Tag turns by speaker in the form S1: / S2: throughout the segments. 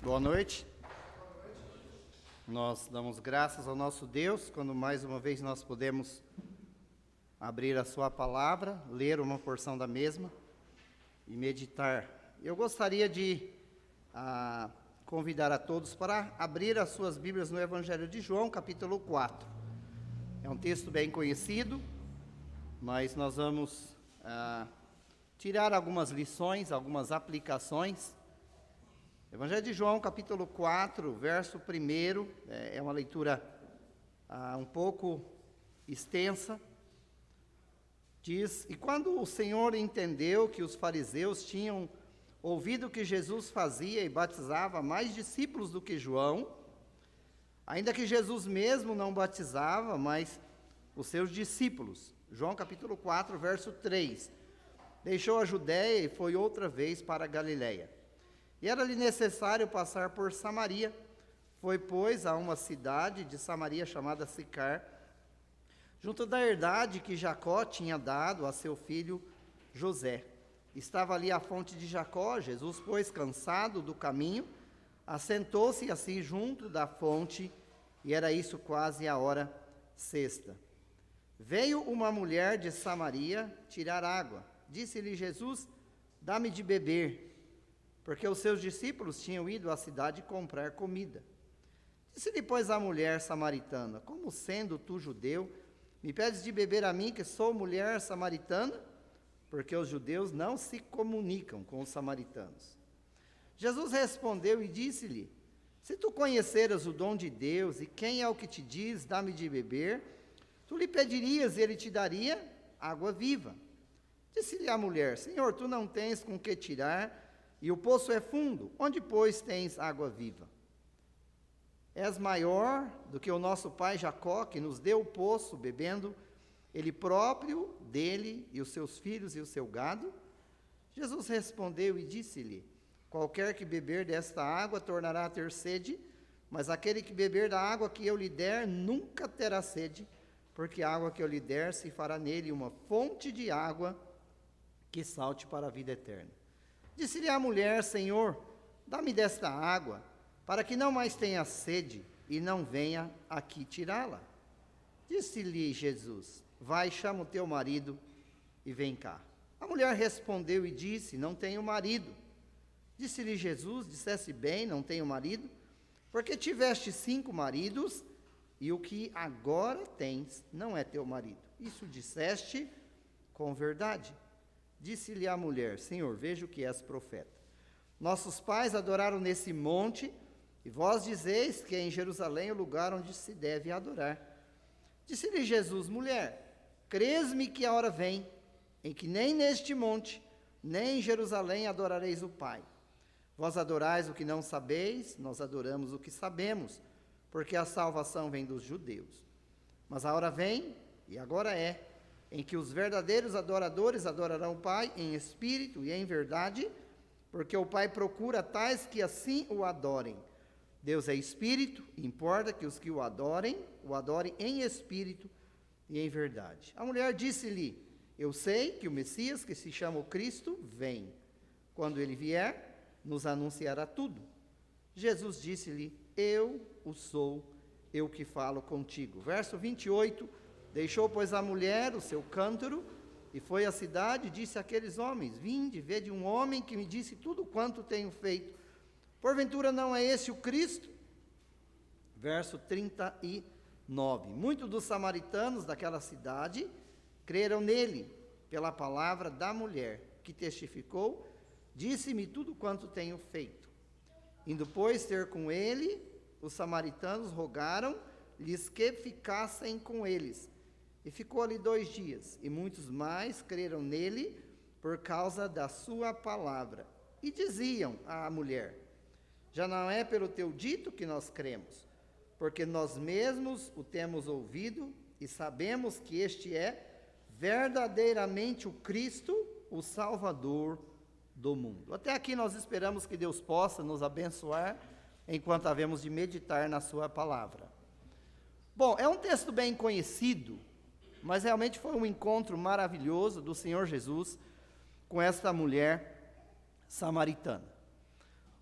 S1: Boa noite. Nós damos graças ao nosso Deus quando mais uma vez nós podemos abrir a sua palavra, ler uma porção da mesma e meditar. Eu gostaria de convidar a todos para abrir as suas Bíblias no Evangelho de João, capítulo 4. É um texto bem conhecido, mas nós vamos tirar algumas lições, algumas aplicações. Evangelho de João, capítulo 4, verso 1, é uma leitura um pouco extensa. Diz: E quando o Senhor entendeu que os fariseus tinham ouvido que Jesus fazia e batizava mais discípulos do que João, ainda que Jesus mesmo não batizava, mas os seus discípulos. João capítulo 4, verso 3. Deixou a Judéia e foi outra vez para a Galiléia. E era-lhe necessário passar por Samaria. Foi, pois, a uma cidade de Samaria chamada Sicar, junto da herdade que Jacó tinha dado a seu filho José. Estava ali a fonte de Jacó. Jesus, pois, cansado do caminho, assentou-se assim junto da fonte, e era isso quase a hora sexta. Veio uma mulher de Samaria tirar água. Disse-lhe Jesus: Dá-me de beber, porque os seus discípulos tinham ido à cidade comprar comida. Disse-lhe, pois, a mulher samaritana: Como sendo tu judeu, me pedes de beber a mim, que sou mulher samaritana? Porque os judeus não se comunicam com os samaritanos. Jesus respondeu e disse-lhe: Se tu conheceras o dom de Deus, e quem é o que te diz, dá-me de beber, tu lhe pedirias e ele te daria água viva. Disse-lhe a mulher: Senhor, tu não tens com que tirar, e o poço é fundo. Onde, pois, tens água viva? És maior do que o nosso pai Jacó, que nos deu o poço, bebendo ele próprio dele, e os seus filhos e o seu gado? Jesus respondeu e disse-lhe: Qualquer que beber desta água tornará a ter sede, mas aquele que beber da água que eu lhe der nunca terá sede, porque a água que eu lhe der se fará nele uma fonte de água que salte para a vida eterna. Disse-lhe a mulher: Senhor, dá-me desta água, para que não mais tenha sede, e não venha aqui tirá-la. Disse-lhe Jesus: Vai, chama o teu marido e vem cá. A mulher respondeu e disse: Não tenho marido. Disse-lhe Jesus: Disseste bem, não tenho marido, porque tiveste 5 maridos, e o que agora tens não é teu marido. Isso disseste com verdade. Disse-lhe a mulher: Senhor, vejo que és profeta. Nossos pais adoraram nesse monte, e vós dizeis que é em Jerusalém o lugar onde se deve adorar. Disse-lhe Jesus: Mulher, crês-me que a hora vem, em que nem neste monte, nem em Jerusalém adorareis o Pai. Vós adorais o que não sabeis, nós adoramos o que sabemos, porque a salvação vem dos judeus. Mas a hora vem, e agora é, em que os verdadeiros adoradores adorarão o Pai em espírito e em verdade, porque o Pai procura tais que assim o adorem. Deus é espírito, e importa que os que o adorem em espírito e em verdade. A mulher disse-lhe: Eu sei que o Messias, que se chama o Cristo, vem. Quando ele vier, nos anunciará tudo. Jesus disse-lhe: Eu o sou, eu que falo contigo. Verso 28. Deixou, pois, a mulher o seu cântaro, e foi à cidade e disse àqueles homens: Vinde, vede um homem que me disse tudo quanto tenho feito. Porventura não é esse o Cristo? Verso 39. Muitos dos samaritanos daquela cidade creram nele, pela palavra da mulher, que testificou: Disse-me tudo quanto tenho feito. Indo, pois, ter com ele, os samaritanos rogaram-lhes que ficassem com eles. E ficou ali 2 dias, e muitos mais creram nele por causa da sua palavra. E diziam à mulher: Já não é pelo teu dito que nós cremos, porque nós mesmos o temos ouvido e sabemos que este é verdadeiramente o Cristo, o Salvador do mundo. Até aqui nós esperamos que Deus possa nos abençoar enquanto havemos de meditar na sua palavra. Bom, é um texto bem conhecido, mas realmente foi um encontro maravilhoso do Senhor Jesus com esta mulher samaritana.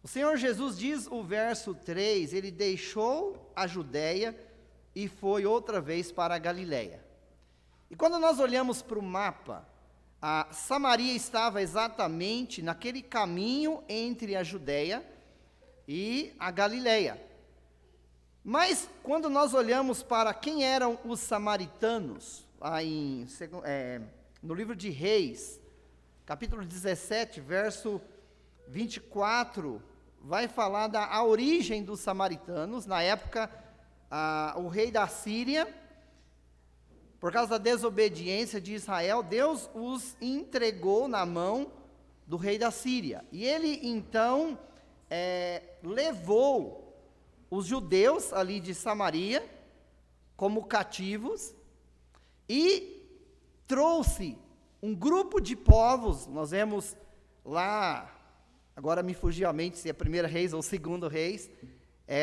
S1: O Senhor Jesus diz, o verso 3, ele deixou a Judéia e foi outra vez para a Galiléia. E quando nós olhamos para o mapa, a Samaria estava exatamente naquele caminho entre a Judéia e a Galiléia. Mas quando nós olhamos para quem eram os samaritanos, no livro de Reis, capítulo 17, verso 24, vai falar da origem dos samaritanos. Na época, o rei da Síria, por causa da desobediência de Israel, Deus os entregou na mão do rei da Síria. E ele, então, levou os judeus ali de Samaria como cativos e trouxe um grupo de povos. Nós vemos lá, agora me fugiu a mente se é 1 Reis ou 2 Reis,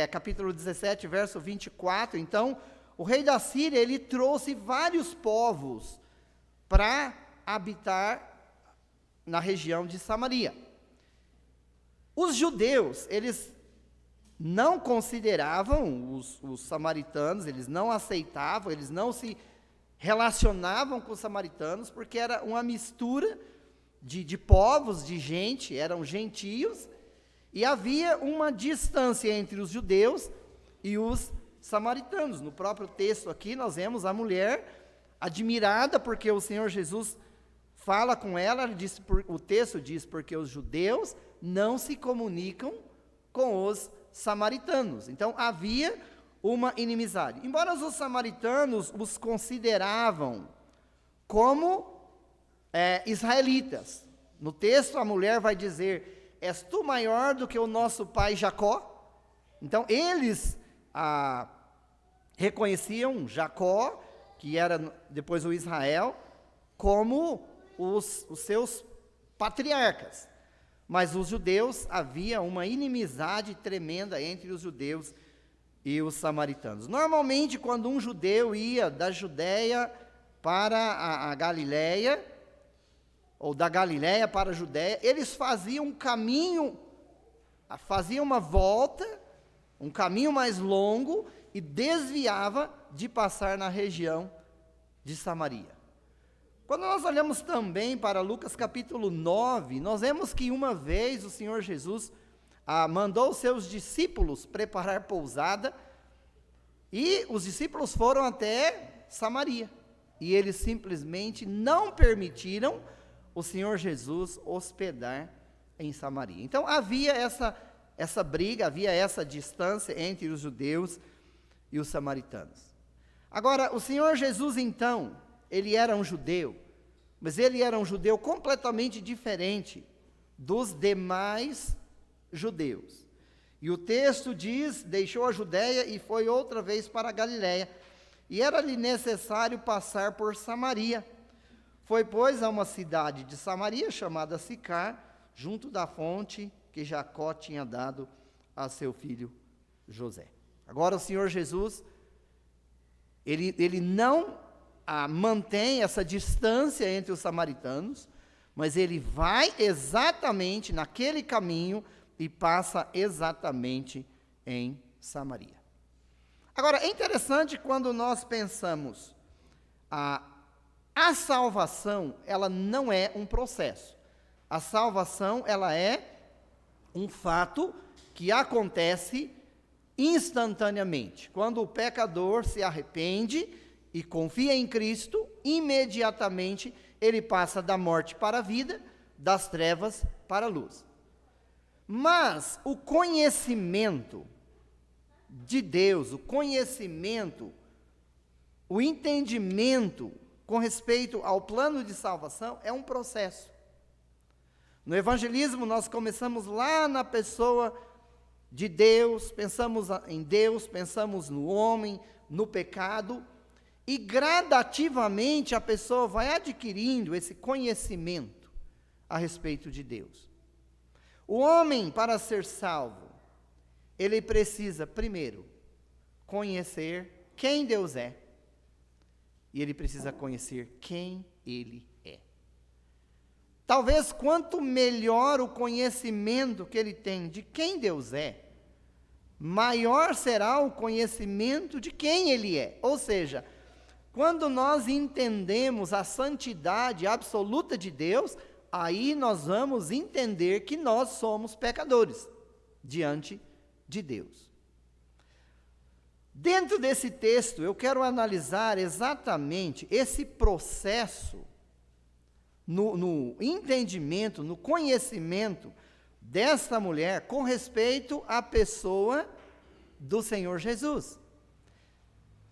S1: capítulo 17, verso 24. Então, o rei da Síria, ele trouxe vários povos para habitar na região de Samaria. Os judeus, eles não consideravam os samaritanos, eles não aceitavam, eles não se relacionavam com os samaritanos, porque era uma mistura de povos, de gente, eram gentios, e havia uma distância entre os judeus e os samaritanos. No próprio texto aqui, nós vemos a mulher admirada, porque o Senhor Jesus fala com ela, o texto diz, porque os judeus não se comunicam com os samaritanos. Então, havia uma inimizade. Embora os samaritanos os consideravam como israelitas. No texto, a mulher vai dizer, és tu maior do que o nosso pai Jacó? Então, eles reconheciam Jacó, que era depois o Israel, como os seus patriarcas. Mas os judeus, havia uma inimizade tremenda entre os judeus e os samaritanos. Normalmente, quando um judeu ia da Judéia para a Galiléia, ou da Galiléia para a Judéia, eles faziam um caminho, faziam uma volta, um caminho mais longo, e desviava de passar na região de Samaria. Quando nós olhamos também para Lucas capítulo 9, nós vemos que uma vez o Senhor Jesus mandou os seus discípulos preparar pousada, e os discípulos foram até Samaria, e eles simplesmente não permitiram o Senhor Jesus hospedar em Samaria. Então havia essa briga, havia essa distância entre os judeus e os samaritanos. Agora, o Senhor Jesus, então, ele era um judeu, mas ele era um judeu completamente diferente dos demais judeus. E o texto diz, deixou a Judéia e foi outra vez para a Galiléia, e era-lhe necessário passar por Samaria. Foi, pois, a uma cidade de Samaria, chamada Sicar, junto da fonte que Jacó tinha dado a seu filho José. Agora o Senhor Jesus, ele não mantém essa distância entre os samaritanos, mas ele vai exatamente naquele caminho e passa exatamente em Samaria. Agora, é interessante quando nós pensamos, a salvação, ela não é um processo. A salvação, ela é um fato que acontece instantaneamente. Quando o pecador se arrepende e confia em Cristo, imediatamente ele passa da morte para a vida, das trevas para a luz. Mas o conhecimento de Deus, o conhecimento, o entendimento com respeito ao plano de salvação é um processo. No evangelismo nós começamos lá na pessoa de Deus, pensamos em Deus, pensamos no homem, no pecado, e gradativamente a pessoa vai adquirindo esse conhecimento a respeito de Deus. O homem, para ser salvo, ele precisa, primeiro, conhecer quem Deus é, e ele precisa conhecer quem ele é. Talvez quanto melhor o conhecimento que ele tem de quem Deus é, maior será o conhecimento de quem ele é. Ou seja, quando nós entendemos a santidade absoluta de Deus, aí nós vamos entender que nós somos pecadores diante de Deus. Dentro desse texto, eu quero analisar exatamente esse processo no entendimento, no conhecimento desta mulher com respeito à pessoa do Senhor Jesus.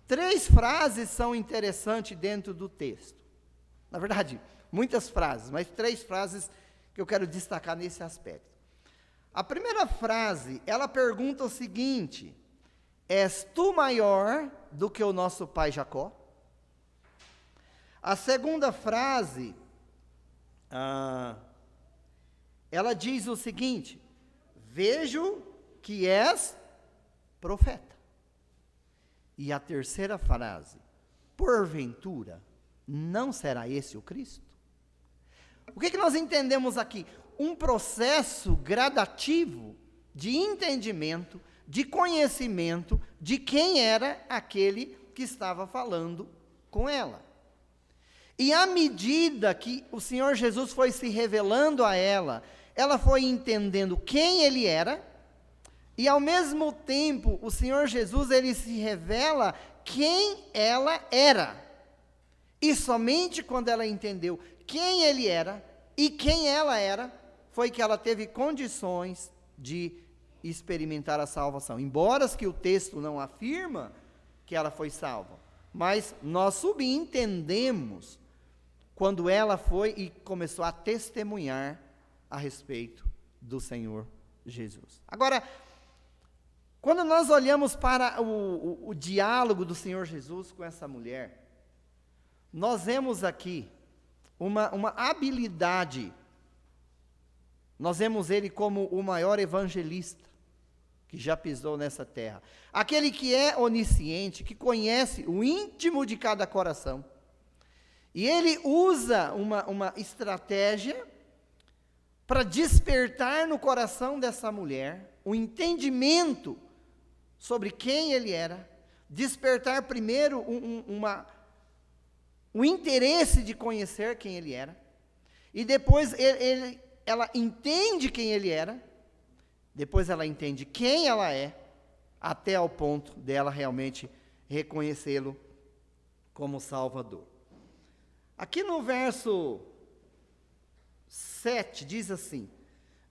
S1: 3 frases são interessantes dentro do texto. Na verdade, muitas frases, mas 3 frases que eu quero destacar nesse aspecto. A primeira frase, ela pergunta o seguinte: és tu maior do que o nosso pai Jacó? A segunda frase, ela diz o seguinte: vejo que és profeta. E a terceira frase, porventura, não será esse o Cristo? O que nós entendemos aqui? Um processo gradativo de entendimento, de conhecimento de quem era aquele que estava falando com ela. E à medida que o Senhor Jesus foi se revelando a ela, ela foi entendendo quem ele era, e ao mesmo tempo o Senhor Jesus, ele se revela quem ela era. E somente quando ela entendeu quem ele era e quem ela era, foi que ela teve condições de experimentar a salvação. Embora que o texto não afirma que ela foi salva, mas nós subentendemos quando ela foi e começou a testemunhar a respeito do Senhor Jesus. Agora, quando nós olhamos para o diálogo do Senhor Jesus com essa mulher, nós vemos aqui uma habilidade. Nós vemos ele como o maior evangelista que já pisou nessa terra. Aquele que é onisciente, que conhece o íntimo de cada coração. E ele usa uma estratégia para despertar no coração dessa mulher o entendimento sobre quem ele era, despertar primeiro um interesse de conhecer quem ele era, e depois ela entende quem ele era, depois ela entende quem ela é, até ao ponto dela realmente reconhecê-lo como Salvador. Aqui no verso 7 diz assim: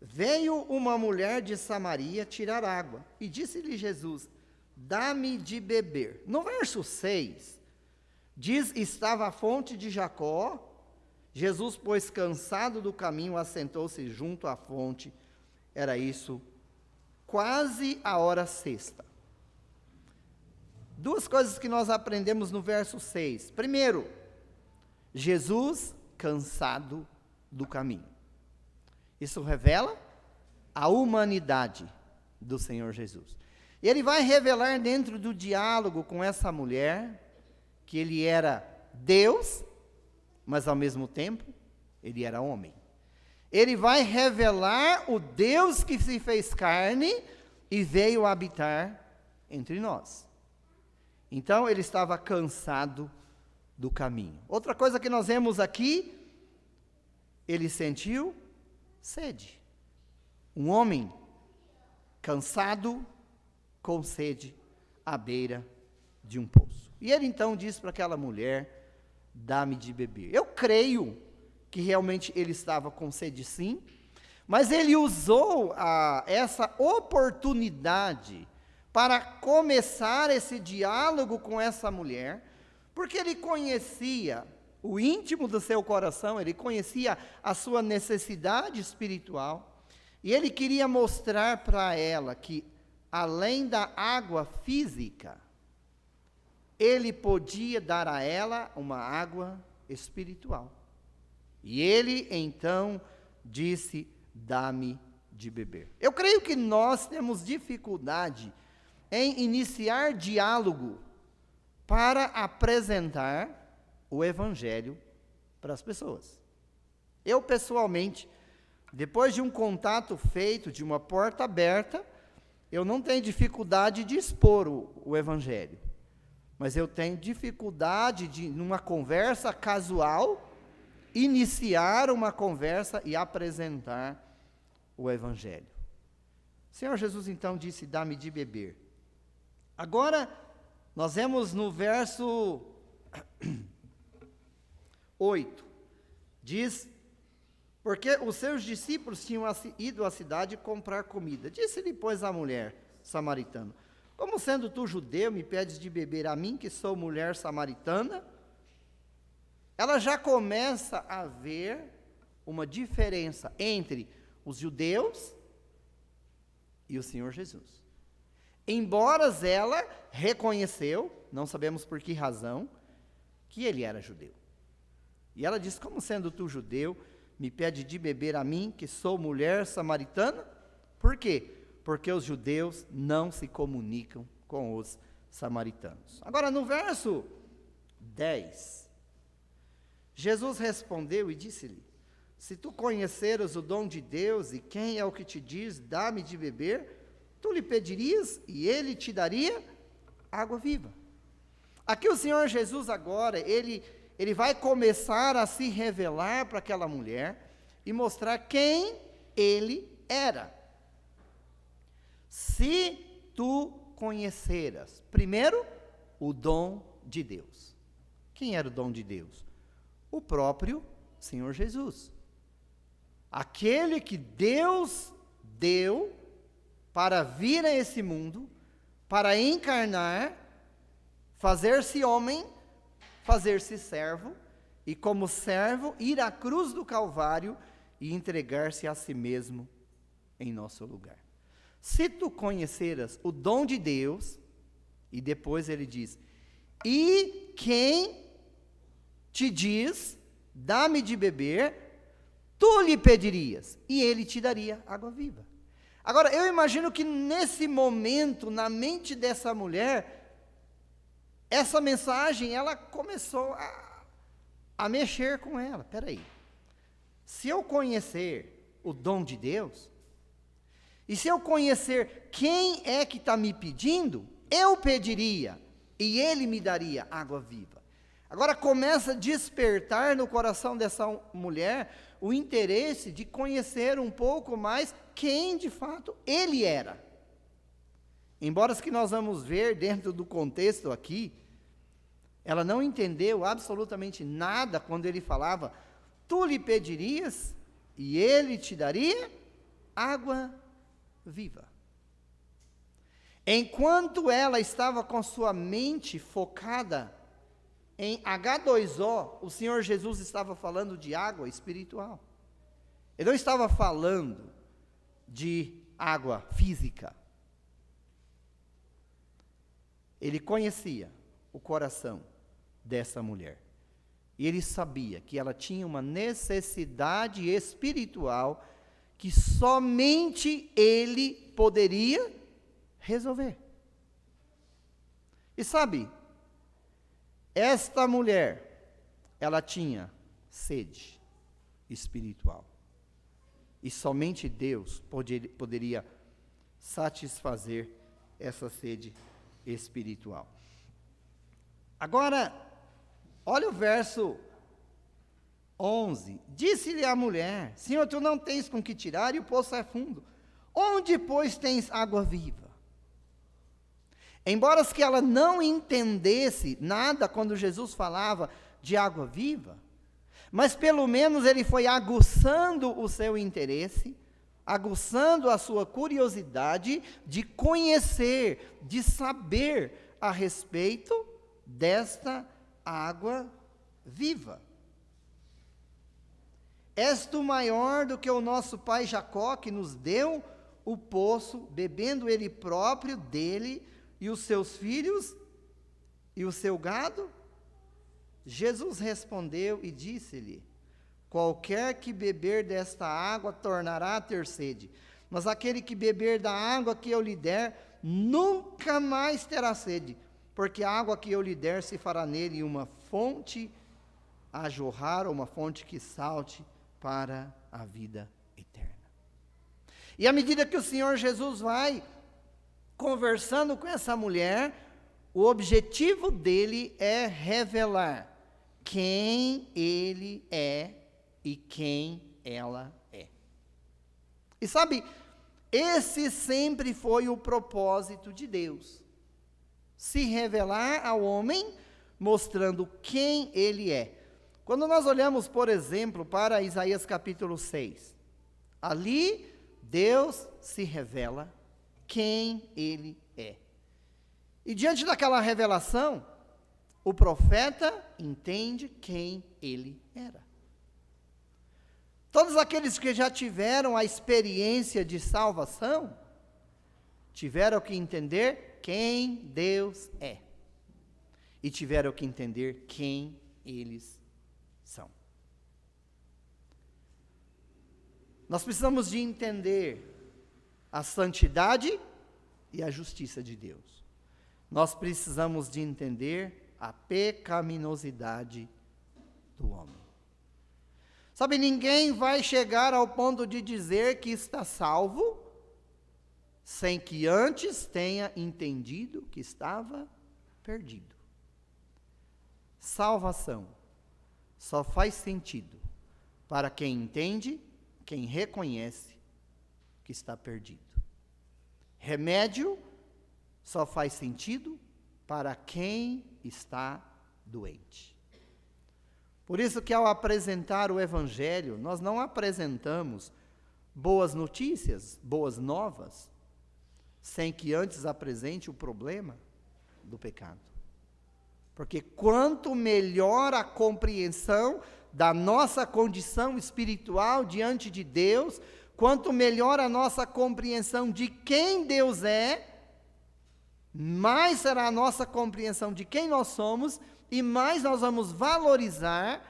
S1: veio uma mulher de Samaria tirar água, e disse-lhe Jesus: dá-me de beber. No verso 6, diz: estava a fonte de Jacó. Jesus, pois cansado do caminho, assentou-se junto à fonte. Era isso, quase a hora sexta. 2 coisas que nós aprendemos no verso 6. Primeiro, Jesus cansado do caminho. Isso revela a humanidade do Senhor Jesus. E ele vai revelar dentro do diálogo com essa mulher que ele era Deus, mas ao mesmo tempo ele era homem. Ele vai revelar o Deus que se fez carne e veio habitar entre nós. Então ele estava cansado do caminho. Outra coisa que nós vemos aqui, ele sentiu sede. Um homem cansado, com sede, à beira de um poço. E ele então disse para aquela mulher: dá-me de beber. Eu creio que realmente ele estava com sede, sim, mas ele usou essa oportunidade para começar esse diálogo com essa mulher, porque ele conhecia o íntimo do seu coração, ele conhecia a sua necessidade espiritual, e ele queria mostrar para ela que, além da água física, ele podia dar a ela uma água espiritual. E ele, então, disse: dá-me de beber. Eu creio que nós temos dificuldade em iniciar diálogo para apresentar o Evangelho para as pessoas. Eu, pessoalmente, depois de um contato feito, de uma porta aberta, eu não tenho dificuldade de expor o Evangelho. Mas eu tenho dificuldade de, numa conversa casual, iniciar uma conversa e apresentar o Evangelho. O Senhor Jesus então disse, dá-me de beber. Agora, nós vemos no verso 8, diz, porque os seus discípulos tinham ido à cidade comprar comida. Disse-lhe, pois, a mulher samaritana, como sendo tu judeu, me pedes de beber a mim, que sou mulher samaritana? Ela já começa a ver uma diferença entre os judeus e o Senhor Jesus. Embora ela reconheceu, não sabemos por que razão, que ele era judeu. E ela diz, como sendo tu judeu, me pede de beber a mim, que sou mulher samaritana? Por quê? Porque os judeus não se comunicam com os samaritanos. Agora, no verso 10, Jesus respondeu e disse-lhe, se tu conheceras o dom de Deus e quem é o que te diz, dá-me de beber, tu lhe pedirias e ele te daria água viva. Aqui o Senhor Jesus agora, ele vai começar a se revelar para aquela mulher e mostrar quem ele era. Se tu conheceras, primeiro, o dom de Deus. Quem era o dom de Deus? O próprio Senhor Jesus. Aquele que Deus deu para vir a esse mundo, para encarnar, fazer-se homem, fazer-se servo, e como servo, ir à cruz do Calvário e entregar-se a si mesmo em nosso lugar. Se tu conheceras o dom de Deus, e depois ele diz, e quem te diz, dá-me de beber, tu lhe pedirias, e ele te daria água viva. Agora, eu imagino que nesse momento, na mente dessa mulher, essa mensagem, ela começou a mexer com ela. Espera aí, se eu conhecer o dom de Deus, e se eu conhecer quem é que está me pedindo, eu pediria, e ele me daria água viva. Agora começa a despertar no coração dessa mulher o interesse de conhecer um pouco mais quem de fato ele era. Embora que nós vamos ver dentro do contexto aqui, ela não entendeu absolutamente nada quando ele falava, tu lhe pedirias e ele te daria água viva. Enquanto ela estava com sua mente focada em H2O, o Senhor Jesus estava falando de água espiritual. Ele não estava falando de água física. Ele conhecia o coração dessa mulher. E ele sabia que ela tinha uma necessidade espiritual que somente ele poderia resolver. E sabe, esta mulher, ela tinha sede espiritual. E somente Deus poderia satisfazer essa sede espiritual. Agora, olha o verso 11. Disse-lhe a mulher, Senhor, tu não tens com que tirar e o poço é fundo. Onde, pois, tens água viva? Embora que ela não entendesse nada quando Jesus falava de água viva, mas pelo menos ele foi aguçando o seu interesse, aguçando a sua curiosidade de conhecer, de saber a respeito desta água viva. És tu maior do que o nosso pai Jacó, que nos deu o poço, bebendo ele próprio dele, e os seus filhos, e o seu gado? Jesus respondeu e disse-lhe, qualquer que beber desta água tornará a ter sede, mas aquele que beber da água que eu lhe der, nunca mais terá sede, porque a água que eu lhe der se fará nele uma fonte a jorrar, uma fonte que salte para a vida eterna. E à medida que o Senhor Jesus vai conversando com essa mulher, o objetivo dele é revelar quem ele é e quem ela é. E sabe, esse sempre foi o propósito de Deus. Se revelar ao homem, mostrando quem ele é. Quando nós olhamos, por exemplo, para Isaías capítulo 6, ali Deus se revela quem ele é. E diante daquela revelação, o profeta entende quem ele era. Todos aqueles que já tiveram a experiência de salvação, tiveram que entender quem Deus é. E tiveram que entender quem eles são. Nós precisamos de entender a santidade e a justiça de Deus. Nós precisamos de entender a pecaminosidade do homem. Sabe, ninguém vai chegar ao ponto de dizer que está salvo sem que antes tenha entendido que estava perdido. Salvação só faz sentido para quem entende, quem reconhece que está perdido. Remédio só faz sentido para quem está doente. Por isso que ao apresentar o Evangelho, nós não apresentamos boas notícias, boas novas, sem que antes apresente o problema do pecado. Porque quanto melhor a compreensão da nossa condição espiritual diante de Deus, quanto melhor a nossa compreensão de quem Deus é, mais será a nossa compreensão de quem nós somos e mais nós vamos valorizar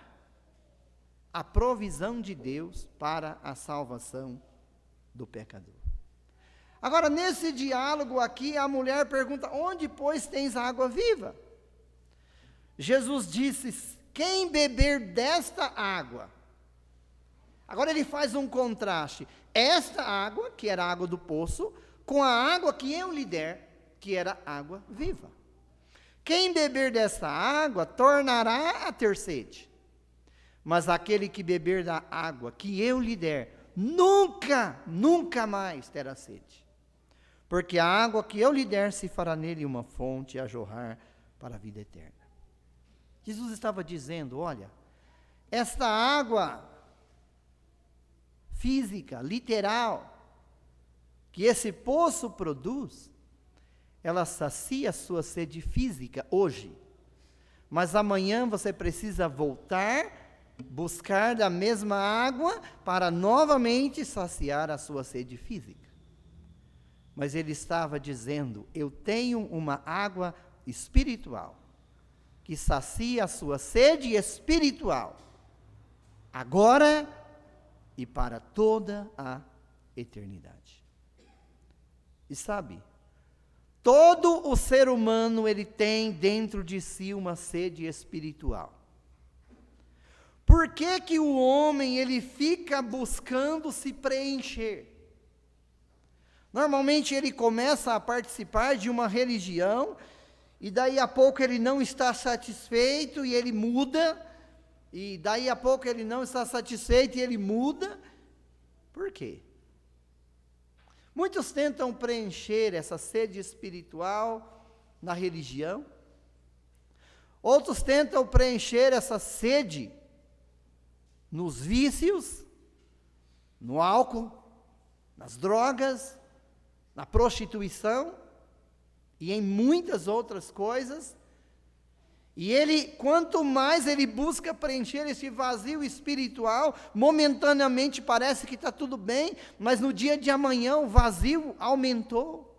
S1: a provisão de Deus para a salvação do pecador. Agora, nesse diálogo aqui, a mulher pergunta: onde, pois, tens água viva? Jesus disse: quem beber desta água. Agora ele faz um contraste. Esta água, que era a água do poço, com a água que eu lhe der, que era água viva. Quem beber desta água tornará a ter sede. Mas aquele que beber da água que eu lhe der, nunca mais terá sede. Porque a água que eu lhe der se fará nele uma fonte a jorrar para a vida eterna. Jesus estava dizendo: olha, esta água física, literal, que esse poço produz, ela sacia a sua sede física hoje. Mas amanhã você precisa voltar, buscar da mesma água para novamente saciar a sua sede física. Mas ele estava dizendo: eu tenho uma água espiritual que sacia a sua sede espiritual, agora e para toda a eternidade. E sabe, todo o ser humano, ele tem dentro de si uma sede espiritual. Por que que o homem, ele fica buscando se preencher? Normalmente ele começa a participar de uma religião, e daí a pouco ele não está satisfeito e ele muda, e daí a pouco ele não está satisfeito e ele muda. Por quê? Muitos tentam preencher essa sede espiritual na religião, outros tentam preencher essa sede nos vícios, no álcool, nas drogas, na prostituição e em muitas outras coisas. E ele, quanto mais ele busca preencher esse vazio espiritual, momentaneamente parece que está tudo bem, mas no dia de amanhã o vazio aumentou.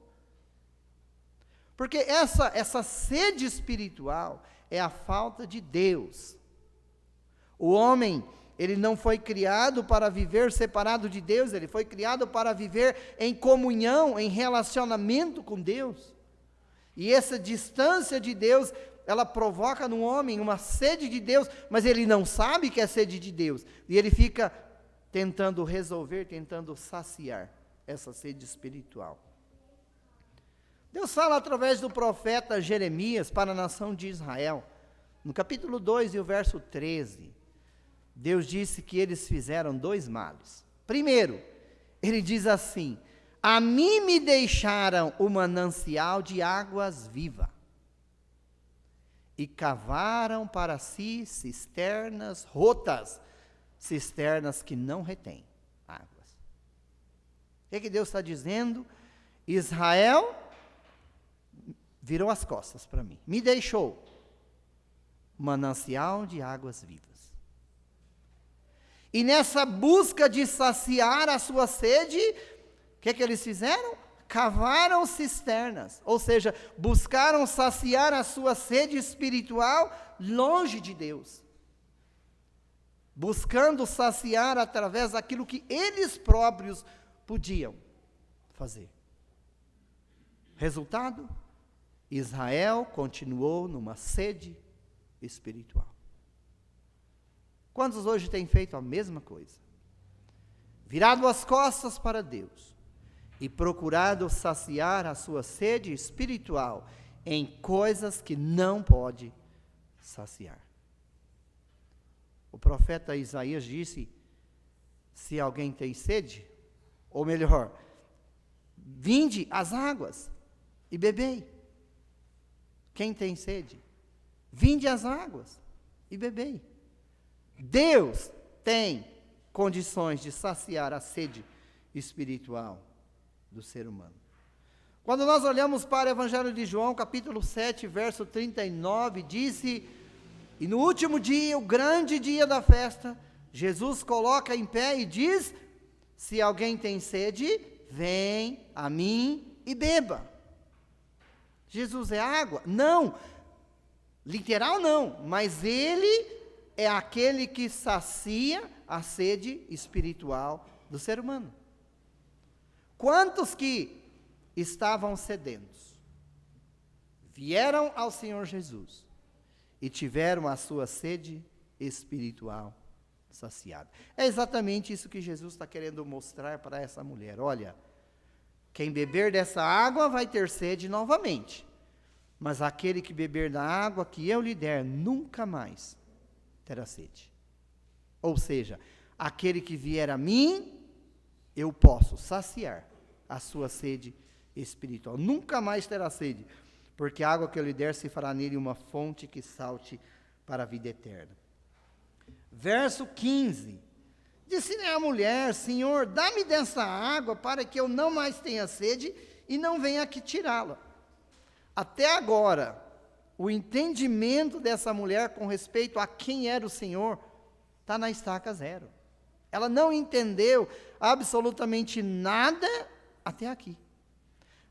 S1: Porque essa sede espiritual é a falta de Deus. O homem, ele não foi criado para viver separado de Deus, ele foi criado para viver em comunhão, em relacionamento com Deus. E essa distância de Deus, ela provoca no homem uma sede de Deus, mas ele não sabe que é sede de Deus. E ele fica tentando resolver, tentando saciar essa sede espiritual. Deus fala através do profeta Jeremias para a nação de Israel. No capítulo 2 e o verso 13, Deus disse que eles fizeram 2 males. Primeiro, ele diz assim: a mim me deixaram o manancial de águas vivas, e cavaram para si cisternas rotas, cisternas que não retêm águas. O que Deus está dizendo? Israel virou as costas para mim, me deixou manancial de águas vivas. E nessa busca de saciar a sua sede, o que eles fizeram? Cavaram cisternas, ou seja, buscaram saciar a sua sede espiritual longe de Deus, buscando saciar através daquilo que eles próprios podiam fazer. Resultado? Israel continuou numa sede espiritual. Quantos hoje têm feito a mesma coisa? Virado as costas para Deus e procurado saciar a sua sede espiritual em coisas que não pode saciar. O profeta Isaías disse: se alguém tem sede, ou melhor, vinde às águas e bebei. Quem tem sede, vinde às águas e bebei. Deus tem condições de saciar a sede espiritual do ser humano. Quando nós olhamos para o Evangelho de João, capítulo 7, verso 39, disse: e no último dia, o grande dia da festa, Jesus coloca em pé e diz: se alguém tem sede, vem a mim e beba. Jesus é água? Não, literal não, mas ele é aquele que sacia a sede espiritual do ser humano. Quantos que estavam sedentos vieram ao Senhor Jesus e tiveram a sua sede espiritual saciada? É exatamente isso que Jesus está querendo mostrar para essa mulher. Olha, quem beber dessa água vai ter sede novamente, mas aquele que beber da água que eu lhe der, nunca mais terá sede. Ou seja, aquele que vier a mim, eu posso saciar a sua sede espiritual. Nunca mais terá sede, porque a água que eu lhe der se fará nele uma fonte que salte para a vida eterna. Verso 15. Disse-lhe a mulher: Senhor, dá-me dessa água para que eu não mais tenha sede e não venha aqui tirá-la. Até agora, o entendimento dessa mulher com respeito a quem era o Senhor está na estaca zero. Ela não entendeu absolutamente nada até aqui.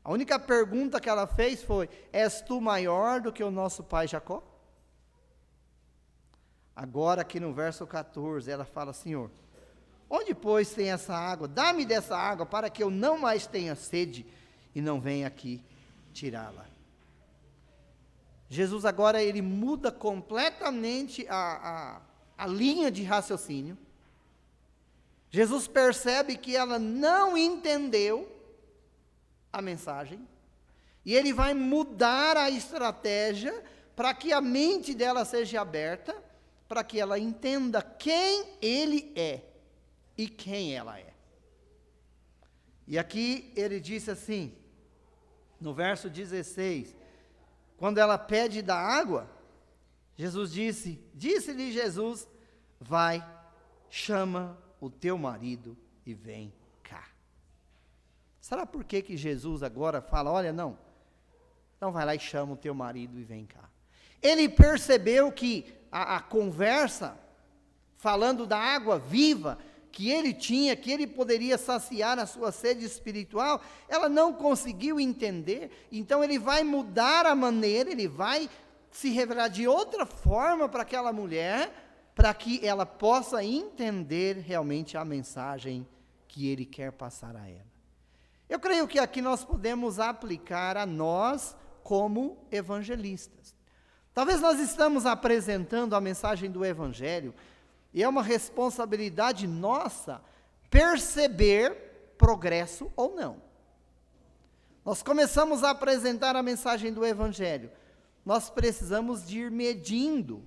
S1: A única pergunta que ela fez foi: és tu maior do que o nosso pai Jacó? Agora aqui no verso 14, ela fala: Senhor, onde pois tem essa água? Dá-me dessa água para que eu não mais tenha sede e não venha aqui tirá-la. Jesus agora ele muda completamente a linha de raciocínio. Jesus percebe que ela não entendeu a mensagem, e ele vai mudar a estratégia para que a mente dela seja aberta, para que ela entenda quem ele é e quem ela é. E aqui ele disse assim, no verso 16, quando ela pede da água, Jesus disse-lhe Jesus: vai, chama o teu marido e vem cá. Será por que Jesus agora fala: olha, não, então vai lá e chama o teu marido e vem cá? Ele percebeu que a conversa, falando da água viva, que ele tinha, que ele poderia saciar a sua sede espiritual, ela não conseguiu entender, então ele vai mudar a maneira, ele vai se revelar de outra forma para aquela mulher, para que ela possa entender realmente a mensagem que ele quer passar a ela. Eu creio que aqui nós podemos aplicar a nós como evangelistas. Talvez nós estamos apresentando a mensagem do Evangelho, e é uma responsabilidade nossa perceber progresso ou não. Nós começamos a apresentar a mensagem do Evangelho. Nós precisamos de ir medindo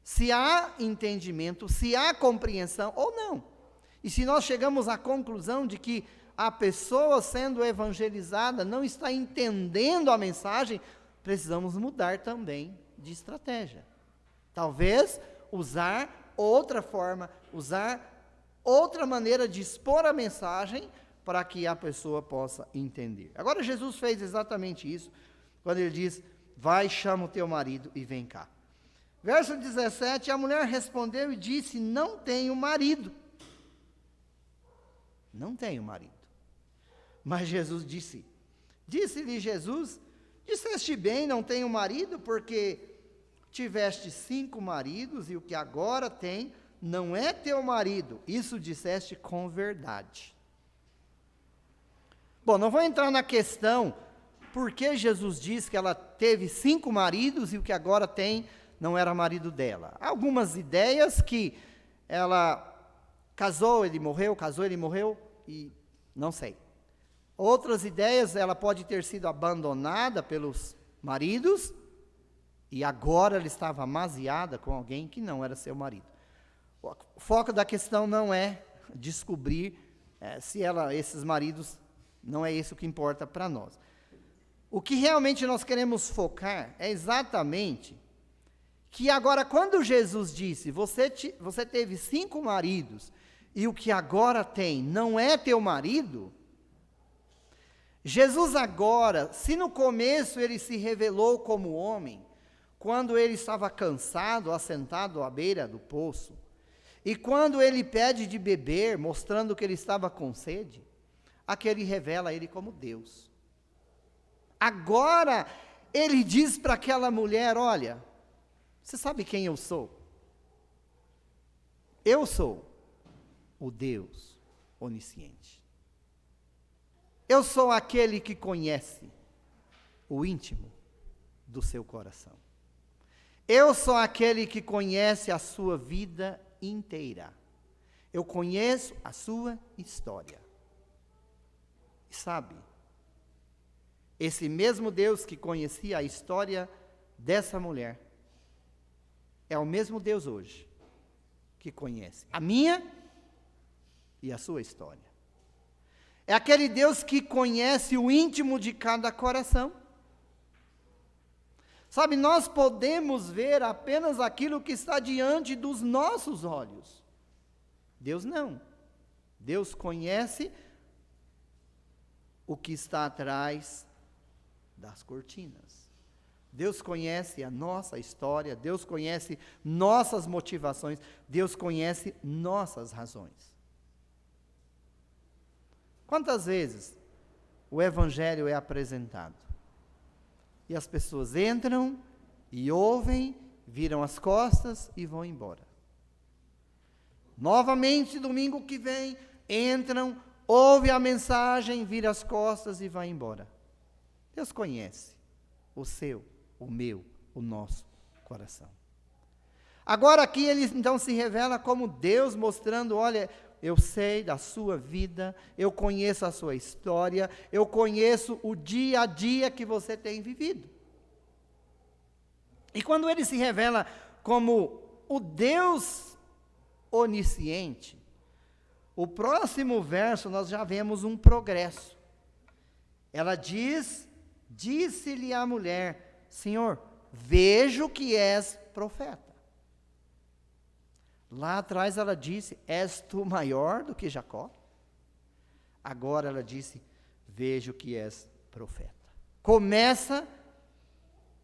S1: se há entendimento, se há compreensão ou não. E se nós chegamos à conclusão de que a pessoa sendo evangelizada não está entendendo a mensagem, precisamos mudar também de estratégia. Talvez usar outra forma, usar outra maneira de expor a mensagem para que a pessoa possa entender. Agora, Jesus fez exatamente isso, quando ele diz, vai, chama o teu marido e vem cá. Verso 17, a mulher respondeu e disse, não tenho marido. Não tenho marido. Mas Jesus disse-lhe Jesus, disseste bem, não tenho marido, porque tiveste 5 maridos e o que agora tem não é teu marido. Isso disseste com verdade. Bom, não vou entrar na questão por que Jesus disse que ela teve 5 maridos e o que agora tem não era marido dela. Há algumas ideias que ela casou, ele morreu e não sei. Outras ideias, ela pode ter sido abandonada pelos maridos e agora ela estava amaziada com alguém que não era seu marido. O foco da questão não é descobrir se esses maridos, não é isso que importa para nós. O que realmente nós queremos focar é exatamente que agora, quando Jesus disse, você teve 5 maridos e o que agora tem não é teu marido, Jesus agora, se no começo ele se revelou como homem, quando ele estava cansado, assentado à beira do poço, e quando ele pede de beber, mostrando que ele estava com sede, aqui ele revela ele como Deus. Agora, ele diz para aquela mulher, olha, você sabe quem eu sou? Eu sou o Deus onisciente. Eu sou aquele que conhece o íntimo do seu coração. Eu sou aquele que conhece a sua vida inteira. Eu conheço a sua história. E sabe, esse mesmo Deus que conhecia a história dessa mulher, é o mesmo Deus hoje, que conhece a minha e a sua história. É aquele Deus que conhece o íntimo de cada coração. Sabe, nós podemos ver apenas aquilo que está diante dos nossos olhos. Deus não. Deus conhece o que está atrás das cortinas. Deus conhece a nossa história, Deus conhece nossas motivações, Deus conhece nossas razões. Quantas vezes o Evangelho é apresentado? E as pessoas entram e ouvem, viram as costas e vão embora. Novamente, domingo que vem, entram, ouvem a mensagem, viram as costas e vão embora. Deus conhece o seu, o meu, o nosso coração. Agora aqui ele então se revela como Deus, mostrando, olha, eu sei da sua vida, eu conheço a sua história, eu conheço o dia a dia que você tem vivido. E quando ele se revela como o Deus onisciente, o próximo verso nós já vemos um progresso. Ela disse-lhe a mulher, Senhor, vejo que és profeta. Lá atrás ela disse, és tu maior do que Jacó? Agora ela disse, vejo que és profeta. Começa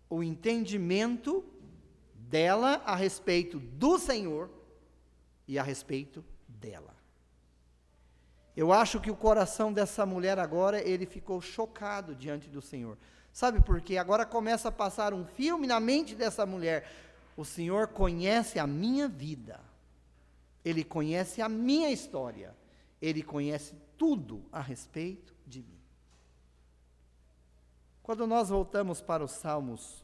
S1: o entendimento dela a respeito do Senhor e a respeito dela. Eu acho que o coração dessa mulher agora, ele ficou chocado diante do Senhor. Sabe por quê? Agora começa a passar um filme na mente dessa mulher. O Senhor conhece a minha vida. Ele conhece a minha história. Ele conhece tudo a respeito de mim. Quando nós voltamos para os Salmos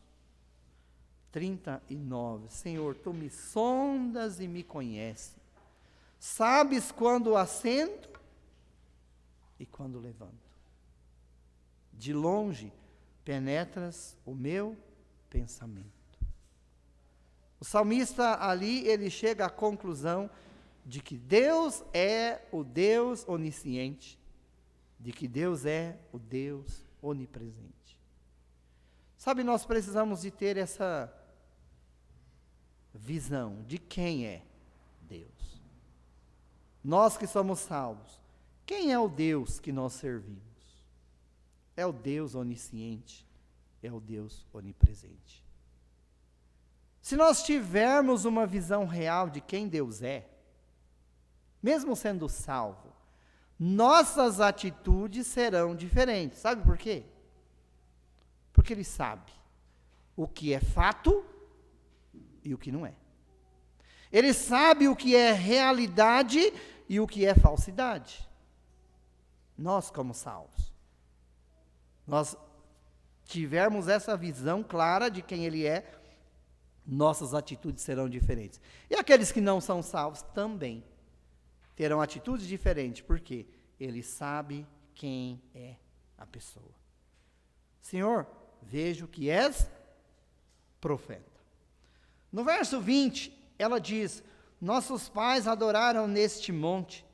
S1: 39, Senhor, tu me sondas e me conheces. Sabes quando assento e quando levanto. De longe penetras o meu pensamento. O salmista ali, ele chega à conclusão de que Deus é o Deus onisciente, de que Deus é o Deus onipresente. Sabe, nós precisamos de ter essa visão de quem é Deus. Nós que somos salvos, quem é o Deus que nós servimos? É o Deus onisciente, é o Deus onipresente. Se nós tivermos uma visão real de quem Deus é, mesmo sendo salvo, nossas atitudes serão diferentes. Sabe por quê? Porque Ele sabe o que é fato e o que não é. Ele sabe o que é realidade e o que é falsidade. Nós, como salvos, nós tivermos essa visão clara de quem Ele é, nossas atitudes serão diferentes. E aqueles que não são salvos também terão atitudes diferentes, porque Ele sabe quem é a pessoa. Senhor, vejo que és profeta. No verso 20, ela diz: nossos pais adoraram neste monte,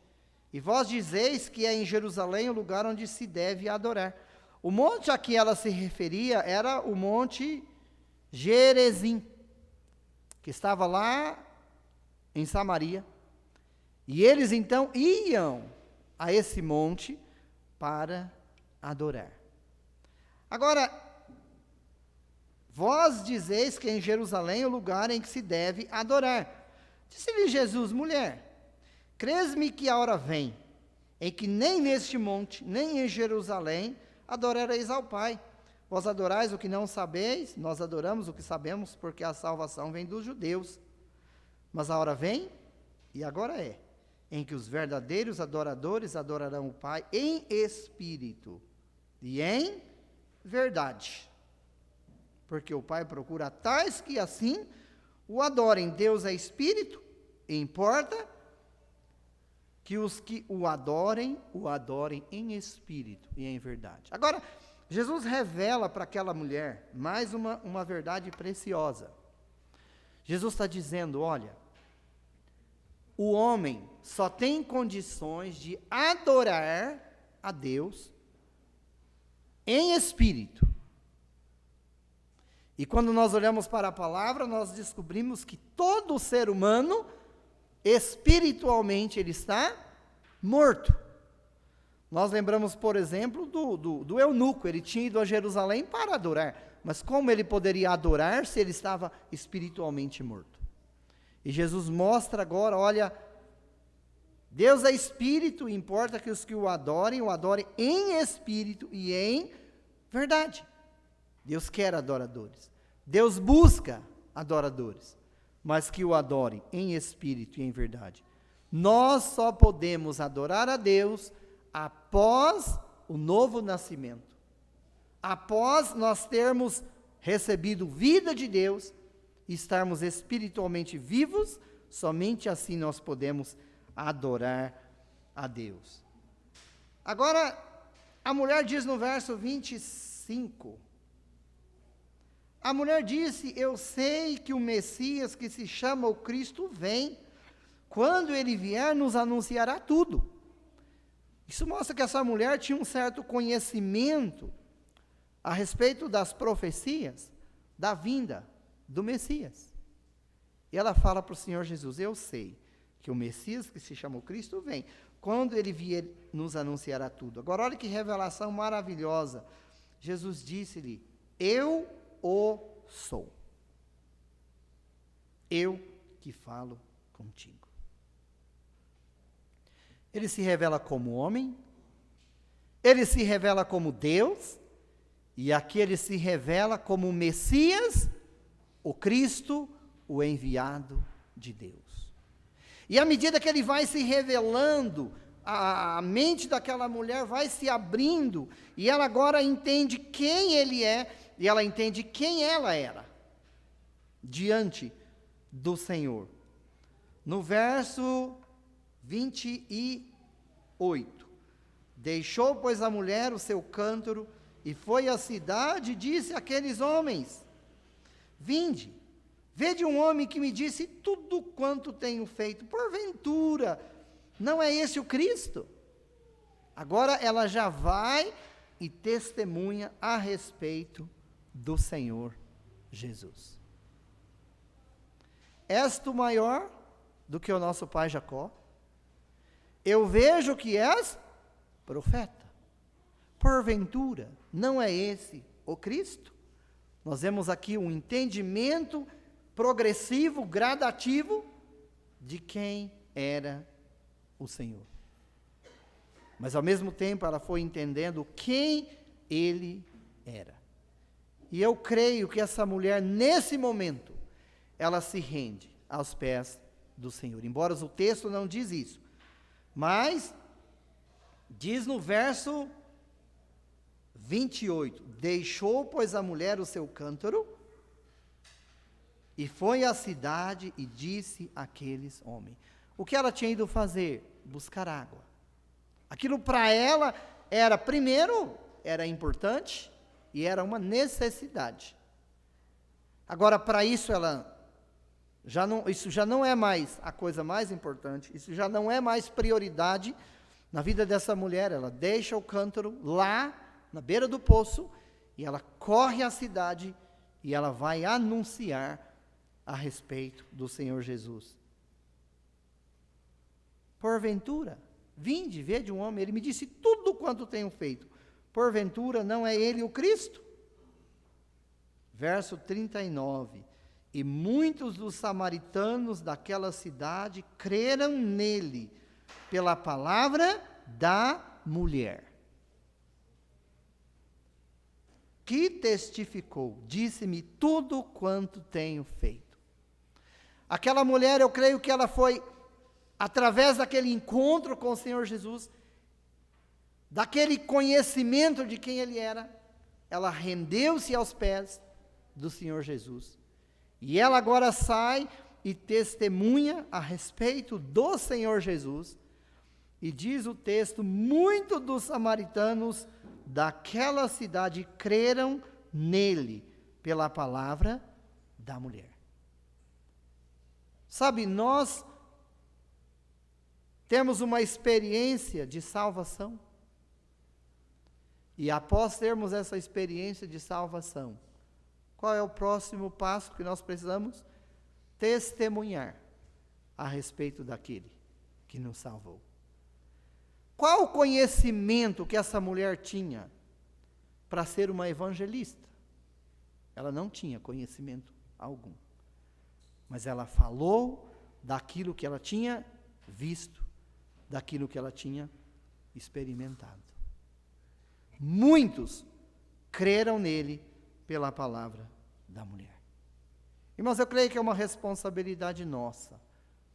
S1: e vós dizeis que é em Jerusalém o lugar onde se deve adorar. O monte a que ela se referia era o monte Gerizim, que estava lá em Samaria. E eles então iam a esse monte para adorar. Agora, vós dizeis que em Jerusalém é o lugar em que se deve adorar. Disse-lhe Jesus: mulher, crês-me que a hora vem, em que nem neste monte, nem em Jerusalém, adorareis ao Pai. Vós adorais o que não sabeis, nós adoramos o que sabemos, porque a salvação vem dos judeus. Mas a hora vem, e agora é, em que os verdadeiros adoradores adorarão o Pai em espírito e em verdade. Porque o Pai procura tais que assim o adorem. Deus é espírito, e importa que os que o adorem em espírito e em verdade. Agora, Jesus revela para aquela mulher mais uma verdade preciosa. Jesus está dizendo: olha, o homem só tem condições de adorar a Deus em espírito. E quando nós olhamos para a palavra, nós descobrimos que todo ser humano, espiritualmente, ele está morto. Nós lembramos, por exemplo, do eunuco. Ele tinha ido a Jerusalém para adorar, mas como ele poderia adorar se ele estava espiritualmente morto? E Jesus mostra agora: olha, Deus é espírito, importa que os que o adorem em espírito e em verdade. Deus quer adoradores, Deus busca adoradores, mas que o adorem em espírito e em verdade. Nós só podemos adorar a Deus após o novo nascimento, após nós termos recebido vida de Deus e estarmos espiritualmente vivos. Somente assim nós podemos adorar a Deus. Agora, a mulher diz no verso 25, a mulher disse: eu sei que o Messias, que se chama o Cristo, vem. Quando ele vier, nos anunciará tudo. Isso mostra que essa mulher tinha um certo conhecimento a respeito das profecias da vinda do Messias. E ela fala para o Senhor Jesus: eu sei que o Messias, que se chama o Cristo, vem. Quando ele vier, nos anunciará tudo. Agora, olha que revelação maravilhosa. Jesus disse-lhe: eu o sou. Eu que falo contigo. Ele se revela como homem, ele se revela como Deus, e aqui ele se revela como o Messias, o Cristo, o enviado de Deus. E à medida que ele vai se revelando, a mente daquela mulher vai se abrindo, e ela agora entende quem ele é, e ela entende quem ela era, diante do Senhor. No verso 28, Deixou, pois, a mulher o seu cântaro, e foi à cidade e disse àqueles homens: Vinde, vede um homem que me disse tudo quanto tenho feito. Porventura, não é esse o Cristo? Agora ela já vai e testemunha a respeito do Senhor Jesus. És tu maior do que o nosso pai Jacó? Eu vejo que és profeta. Porventura, não é esse o Cristo? Nós vemos aqui um entendimento progressivo, gradativo, de quem era o Senhor. Mas ao mesmo tempo ela foi entendendo quem ele era. E eu creio que essa mulher, nesse momento, ela se rende aos pés do Senhor. Embora o texto não diz isso, mas diz no verso 28, deixou, pois, a mulher o seu cântaro, e foi à cidade e disse àqueles homens. O que ela tinha ido fazer? Buscar água. Aquilo para ela era, primeiro, era importante e era uma necessidade. Agora, para isso, isso já não é mais a coisa mais importante, isso já não é mais prioridade na vida dessa mulher. Ela deixa o cântaro lá, na beira do poço, e ela corre à cidade e ela vai anunciar a respeito do Senhor Jesus. Porventura, vinde, vede um homem, ele me disse tudo quanto tenho feito. Porventura, não é ele o Cristo? Verso 39. E muitos dos samaritanos daquela cidade creram nele, pela palavra da mulher, que testificou, disse-me tudo quanto tenho feito. Aquela mulher, eu creio que ela foi, através daquele encontro com o Senhor Jesus, daquele conhecimento de quem ele era, ela rendeu-se aos pés do Senhor Jesus. E ela agora sai e testemunha a respeito do Senhor Jesus. E diz o texto, muitos dos samaritanos daquela cidade creram nele, pela palavra da mulher. Sabe, nós temos uma experiência de salvação. E após termos essa experiência de salvação, qual é o próximo passo que nós precisamos? Testemunhar a respeito daquele que nos salvou. Qual o conhecimento que essa mulher tinha para ser uma evangelista? Ela não tinha conhecimento algum. Mas ela falou daquilo que ela tinha visto, daquilo que ela tinha experimentado. Muitos creram nele pela palavra da mulher. Irmãos, eu creio que é uma responsabilidade nossa,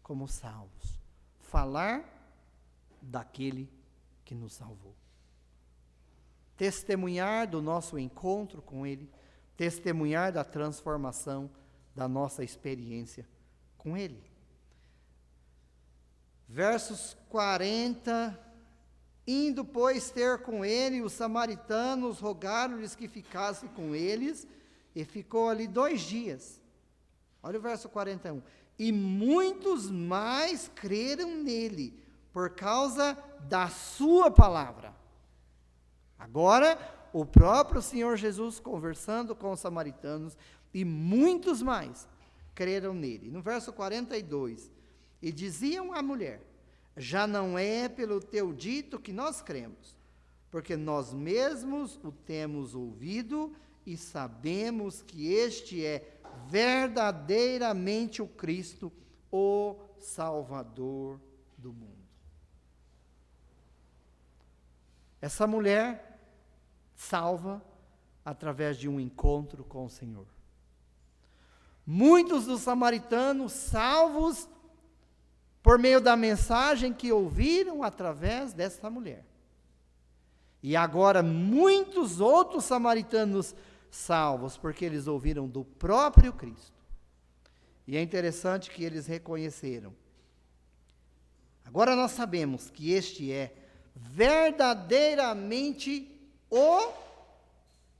S1: como salvos, falar daquele que nos salvou. Testemunhar do nosso encontro com ele, testemunhar da transformação da nossa experiência com ele. Versos 40, indo, pois, ter com ele, os samaritanos rogaram-lhes que ficasse com eles, e ficou ali 2 dias. Olha o verso 41. E muitos mais creram nele, por causa da sua palavra. Agora, o próprio Senhor Jesus conversando com os samaritanos, e muitos mais creram nele. No verso 42, e diziam à mulher, já não é pelo teu dito que nós cremos, porque nós mesmos o temos ouvido e sabemos que este é verdadeiramente o Cristo, o Salvador do mundo. Essa mulher salva através de um encontro com o Senhor. Muitos dos samaritanos salvos por meio da mensagem que ouviram através dessa mulher. E agora muitos outros samaritanos salvos, porque eles ouviram do próprio Cristo. E é interessante que eles reconheceram. Agora nós sabemos que este é verdadeiramente o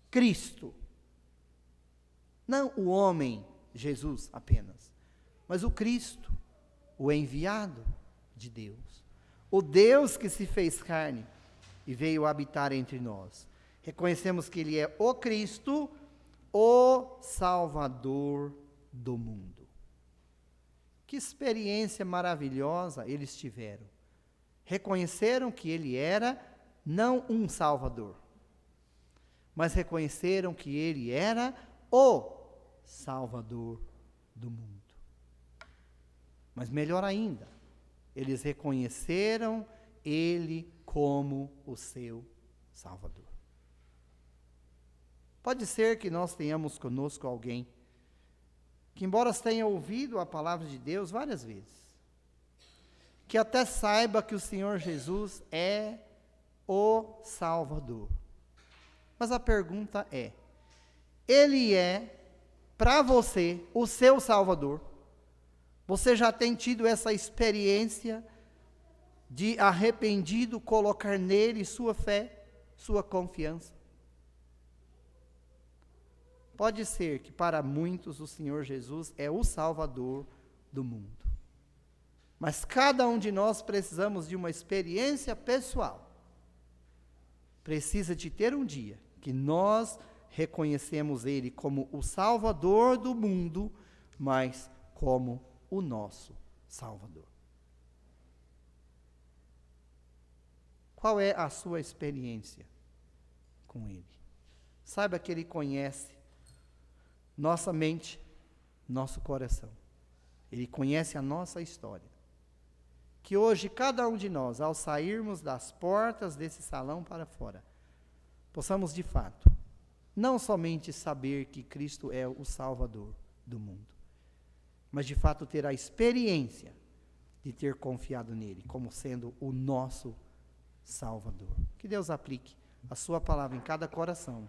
S1: Cristo. Não o homem, Jesus apenas, mas o Cristo, o enviado de Deus. O Deus que se fez carne e veio habitar entre nós. Reconhecemos que Ele é o Cristo, o Salvador do mundo. Que experiência maravilhosa eles tiveram. Reconheceram que Ele era não um Salvador, mas reconheceram que Ele era o Salvador do mundo. Mas melhor ainda, eles reconheceram Ele como o seu Salvador. Pode ser que nós tenhamos conosco alguém que, embora tenha ouvido a palavra de Deus várias vezes, que até saiba que o Senhor Jesus é o Salvador. Mas a pergunta é: Ele é, para você, o seu Salvador? Você já tem tido essa experiência de arrependido colocar nele sua fé, sua confiança? Pode ser que para muitos o Senhor Jesus é o Salvador do mundo. Mas cada um de nós precisamos de uma experiência pessoal. Precisa de ter um dia que nós reconhecemos Ele como o Salvador do mundo, mas como o nosso Salvador. Qual é a sua experiência com Ele? Saiba que Ele conhece nossa mente, nosso coração. Ele conhece a nossa história. Que hoje, cada um de nós, ao sairmos das portas desse salão para fora, possamos de fato, não somente saber que Cristo é o Salvador do mundo, mas de fato ter a experiência de ter confiado nele como sendo o nosso Salvador. Que Deus aplique a sua palavra em cada coração